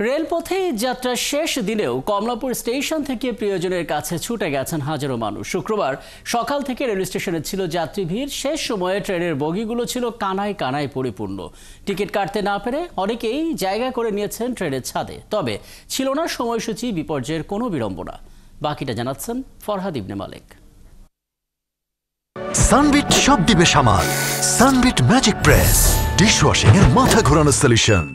রেলপথে যাত্রার শেষ দিনেও কমলাপুর স্টেশন থেকে প্রিয়জনের কাছে ছুটে গেছেন হাজারো মানুষ। শুক্রবার সকাল থেকে রেল স্টেশনে ছিল যাত্রী ভিড়। শেষ সময়ে ট্রেনের বগিগুলো ছিল কানায় কানায় পরিপূর্ণ। টিকিট কাটতে না পেরে অনেকেই জায়গা করে নিয়েছেন ট্রেনের ছাদে। তবে ছিল না সময়সূচি, বিপর্যয়ের কোনো বিড়ম্বনা। বাকিটা জানাচ্ছেন ফরহাদ ইবনে মালিক। সানবিট সব দিবে সামাল। সানবিট ম্যাজিক প্রেস ডিশওয়াশিং এর মাথা ঘোরানো সলিউশন।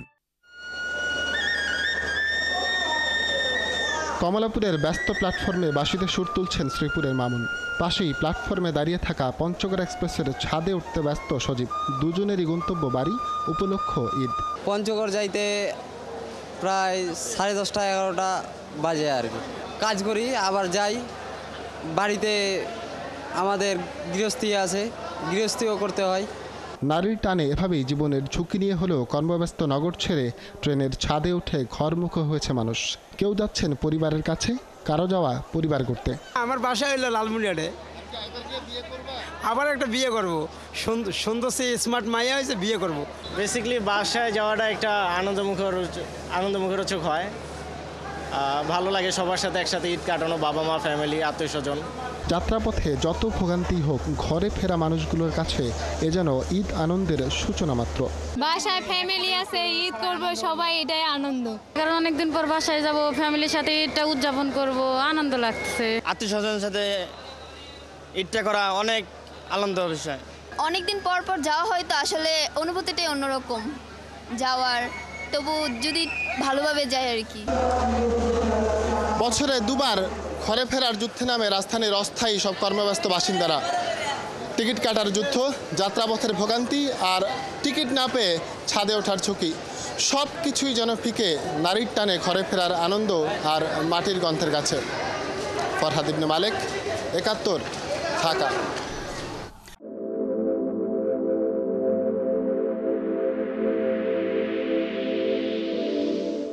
কমলাপুরের ব্যস্ত প্ল্যাটফর্মে বাঁশিতে সুর তুলছেন শ্রীপুরের মামুন। পাশেই প্ল্যাটফর্মে দাঁড়িয়ে থাকা পঞ্চগড় এক্সপ্রেসের ছাদে উঠতে ব্যস্ত সজীব। দুজনেরই গন্তব্য বাড়ি, উপলক্ষ ঈদ। পঞ্চগড় যাইতে প্রায় 10:30 11টা বাজে আর কি। কাজ করি আবার যাই বাড়িতে, আমাদের গৃহস্থী আছে, গৃহস্থীও করতে হয়। নারীর টানে এভাবেই জীবনের ঝুঁকি নিয়ে হলেও কর্মব্যস্ত নগর ছেড়ে ট্রেনের ছাদে উঠে ঘরমুখো হয়েছে মানুষ। কেউ যাচ্ছেন পরিবারের কাছে, কারো যাওয়া পরিবার করতে। আমার বাসা হইলো লালমনিরহাটে, আবার একটা বিয়ে করব। সুন্দর সে স্মার্ট মাইয়া হয়েছে, বিয়ে করব। বেসিক্যালি বাসায় যাওয়াটা একটা আনন্দমুখরোচক হয়। ভালো লাগে সবার সাথে একসাথে ঈদ কাটানো, বাবা মা, ফ্যামিলি, আত্মীয় স্বজন। যাত্রাপথে যত ভোগান্তি হোক, ঘরে ফেরা মানুষগুলোর কাছে এ যেন ঈদ আনন্দের সূচনা মাত্র। বাসায় ফ্যামিলি আছে, ঈদ করব সবাই, এটাই আনন্দ। কারণ অনেকদিন পর বাসায় যাব, ফ্যামিলির সাথে ঈদটা উদযাপন করব, আনন্দ লাগছে। আত্মীয় স্বজনের সাথে ঈদটা করা অনেক আনন্দের বিষয়। অনেকদিন পর পর যাওয়া হয় তো আসলে অনুভূতিটাই অন্যরকম যাওয়ার, তবু যদি ভালোভাবে যায় আর কি। বছরে দুবার ঘরে ফেরার যুদ্ধে নামে রাজধানীর অস্থায়ী সব কর্মব্যস্ত বাসিন্দারা। টিকিট কাটার যুদ্ধ, যাত্রাপথের ভোগান্তি আর টিকিট না পেয়ে ছাদে ওঠার ঝুঁকি, সব কিছুই যেন ফিকে নারীর টানে ঘরে ফেরার আনন্দ আর মাটির গন্ধের কাছে। ফরহাদ ইবনে মালিক, ৭১, ঢাকা।